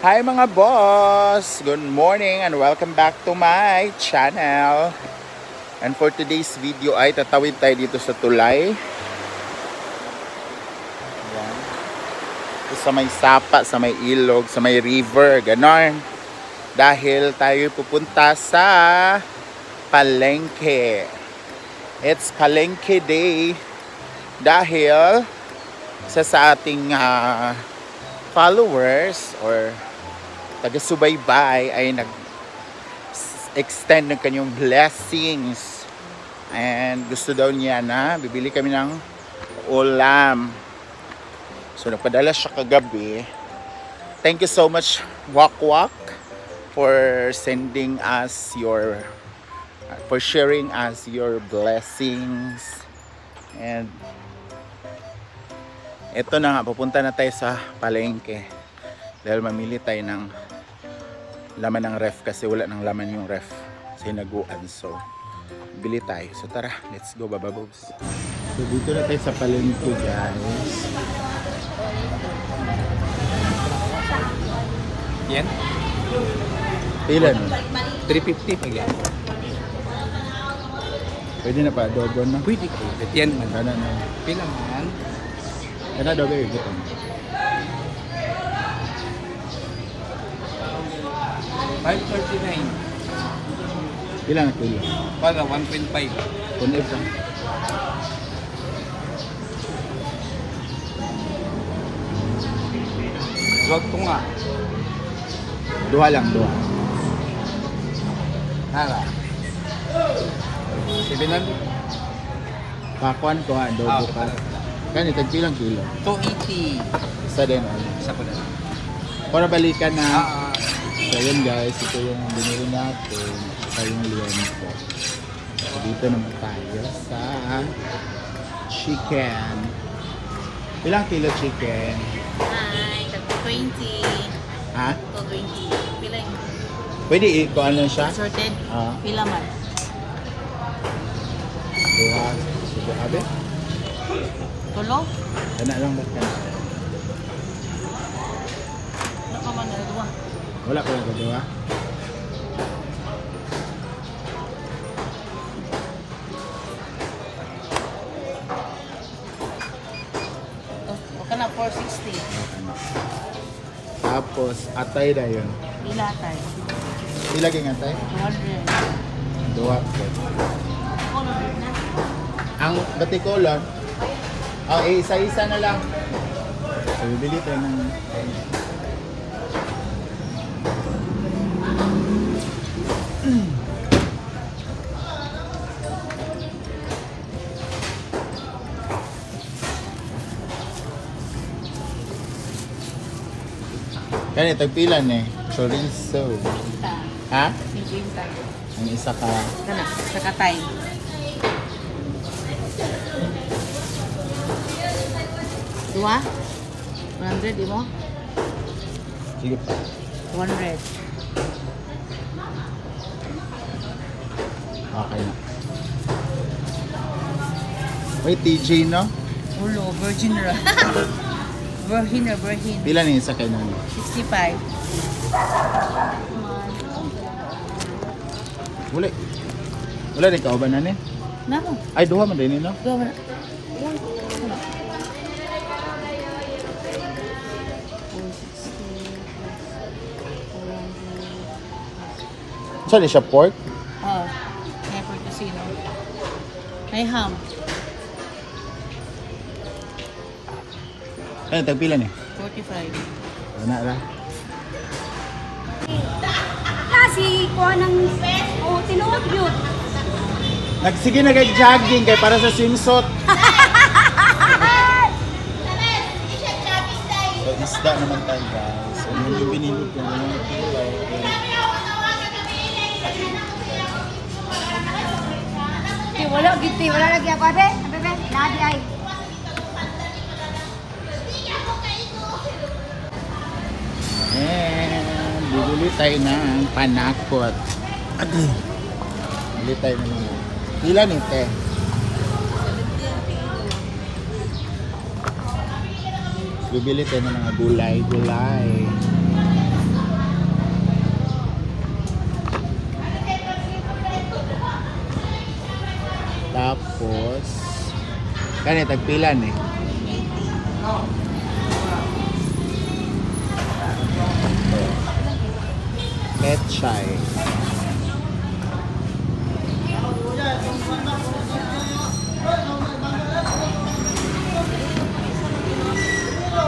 Hi mga boss! Good morning and welcome back to my channel. And for today's video ay tatawid tayo dito sa tulay. Ayan. Sa may sapa, sa may ilog, sa may river, ganon. Dahil tayo pupunta sa palengke. It's palengke day. Dahil sa ating followers or taga-subaybay ay nag-extend ng kanyang blessings and gusto daw niya na bibili kami ng ulam. So nagpadala siya kagabi. Thank you so much Wak Wak for sending us your for sharing us your blessings. And ito na nga, pupunta na tayo sa palengke dahil mamili tayo ng laman ng ref kasi wala ng laman yung ref sa hinaguan. So bili tayo. So tara, let's go bababos. So dito na tayo sa palengke, guys. Yan? Ilan? 350 pag yan. Pwede na pa, adobo na. Pwede ko. Yan man. Ano na? Pila man. Ano adobo yun? 539. Ilan na kilo? Para 1.5. Kung isa. Huwag ko nga. Duha lang, duha. Hala. 700. Pakuan ko ha, adobo pa. Ganito, tagpilang kilo. 280. Isa din, ano. Isa ko na. Para balikan na. Ah, So yun guys, ito yung binili natin. Ito yung liempo. So dito naman tayo sa chicken. Ilang kilo chicken? Hi, tagpo 20. Ha? To 20. Pila yung Pwede kung ano siya? assorted? Ah. Pila man? Duha. Sige, abe? Tulo? Kana lang ba't ka? Ano ka man na dua? Wala ko lang duha. O ka na 460. Tapos, atay na yun. Pila tayo? Ilagay nga tayo. 200. Duha po. Color na. Ang batikolon, isa-isa na lang. So, bibili tayo ng... Kaya tagpilan eh. Chorizo. Pinta. Ha? Pinta. Ang isa ka. Kana, sa katay. Dua? 100, di mo? Sige pa. 100. Okay na. Wait, TJ no? Ulo, virgin ra. Virgin na, virgin. Pila na isa kayo nun? 65. Wala. Wala rin kauban na ni? Nako. Ay, duha man din no? Go na. Saan siya pork? Oh, never casino. May ham. Ay, tagpila ni? 45. Wala ra. Kasi kuha ng tinuod yun. Nagsige na kay jogging kay para sa swimsuit. So, isda naman tayo guys. So, yun yung binilog ko ng mga kilo. Wala, giti. Wala lagi ako, abe. Abe, lagi ay. And bibili tayo ng panakot. Bibili tayo ng pila ni te. Bibili tayo ng mga gulay-gulay. Kani, tagpila ni. Petchay.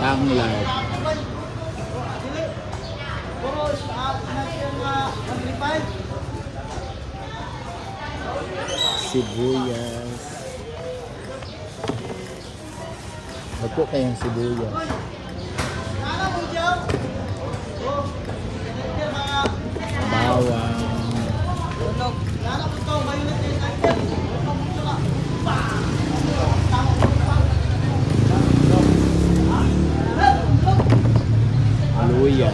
Tanglad. Sibuyas. Bago kayong sibuyas. Bawang. Luya.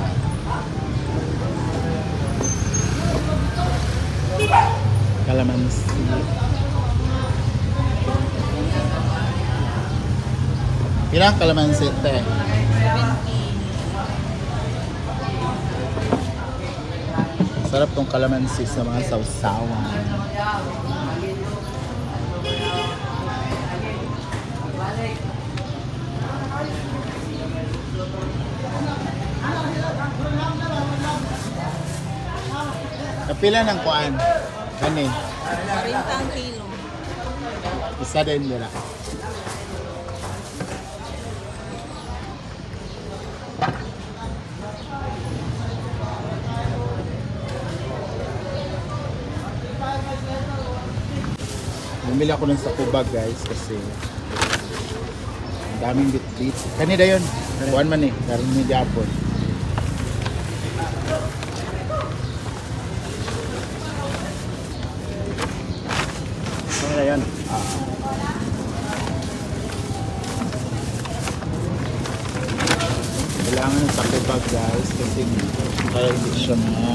Kalamansi. Ilang kalamansi te? Sarap tong kalamansi sa mga sausawan. Kapila ng kuan? Kani? 40 kilo. Isa din nila. Bumili ako ng sakubag guys kasi ang daming bit-bit. Kanina yun. Kuan man eh. Karoon ni Japon. Kanina yun. Kailangan ng sakubag guys kasi kaya hindi siya mga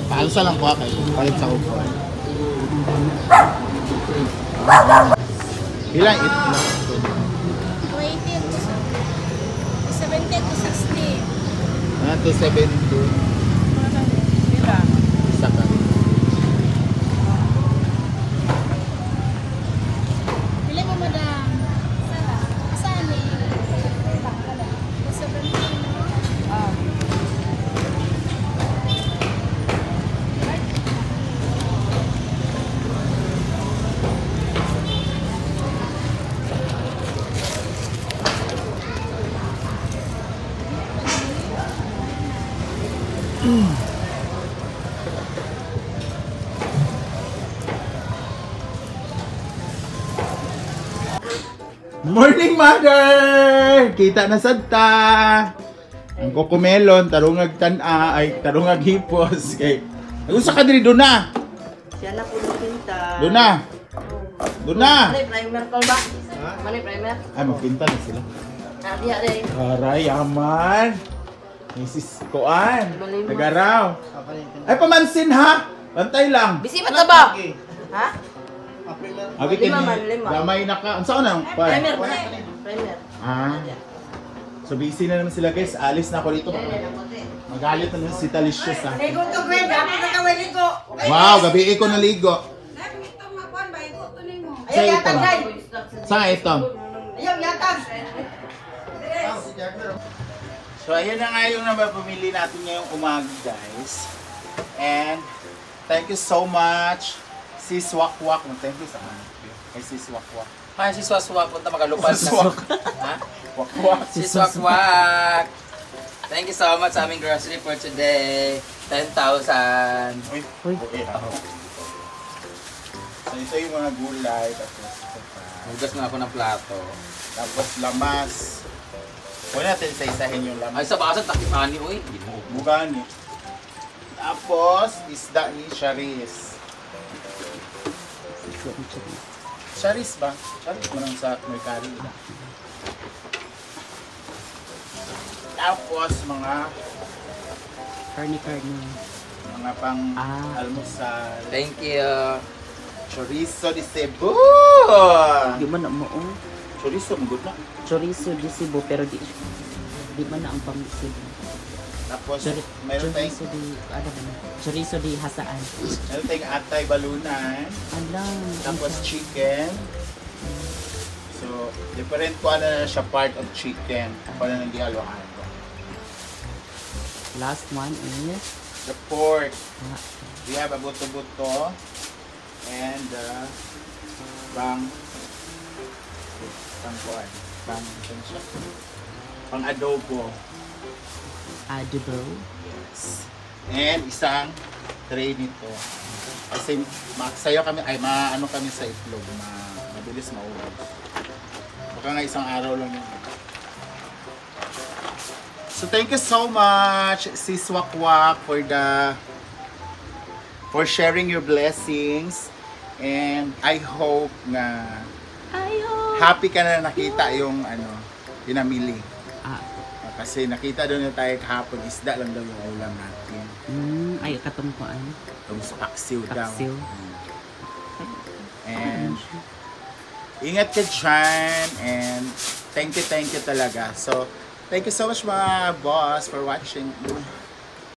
paalsa lang ko kayo. Palit sa kukuan. Ilang itlog? 20 to 70 to 60. Ah, to 72. Sila. Isa ka. Bili mo, madam. Saan eh? To 70. Ah. Morning, mother! Kita na sadta! Ang kokomelon, tarungag tan-a, ay tarungag hipos. Kay, nagusa ka diri, doon na! Siya na po pinta. Doon na! Doon na! Manay primer ko ba? Manay primer? Ay, magpinta na sila. Diha rin. Aray, aman! Mrs. Koan, nagaraw. Ay, pamansin ha! Bantay lang. Bisi ba ba? Ha? Abi Lima kini man, lima. gamay na ka. Unsa na? Primer. Primer. Ah. So busy na naman sila guys. Alis na ako dito. Magalit na naman si Talicious ha. Ligo to kwenta, ako na kawaligo. Wow, gabi ko naligo. Ayaw yatag dai. Saan ito? Ayaw yatag. So ayan na nga yung napamili natin ngayong umaga guys. And thank you so much Sis Wakwak. Thank you sa kay Sis Wakwak. Ay, si Swaswa, punta magalupad na. Swak. Ha? Wakwak. Si Swakwak! Thank you so much sa aming grocery for today. 10,000. Uy. Okay ako. So ito yung mga gulay. Tapos ito pa. Hugas na ako ng plato. Tapos lamas. Huwag natin isa-isahin yung Ay, lamas. sa basan, takipani, uy. Bugani. Tapos, isda ni Charis. Charis ba? Charis mo lang sa merkari. Tapos, mga pang almusal. Thank you. Chorizo de Cebu! Di man na mo Chorizo, magod na. chorizo di Cebu pero di man na ang pang-Cebu. Tapos, meron tayong Chorizo di ano ba? Chorizo di Hasaan. atay balunan. Alam. Tapos chicken. different ko na siya part of chicken. Para nang gihalo-halo. Last one is The pork. ah, We have a buto-buto and pang adobo. adobo. And isang tray nito. Kasi sayo kami, maano kami sa itlog, mabilis maubos. Baka nga isang araw lang yun. So thank you so much, Sis Wakwak, for sharing your blessings. And I hope na happy ka na nakita yung pinamili. Ah, Kasi nakita doon na tayo kahapon, isda lang daw yung ulam natin. ay katungkuan. Itong paksiw daw. Paksiw. And ingat ka dyan. And thank you talaga. So, thank you so much mga boss for watching.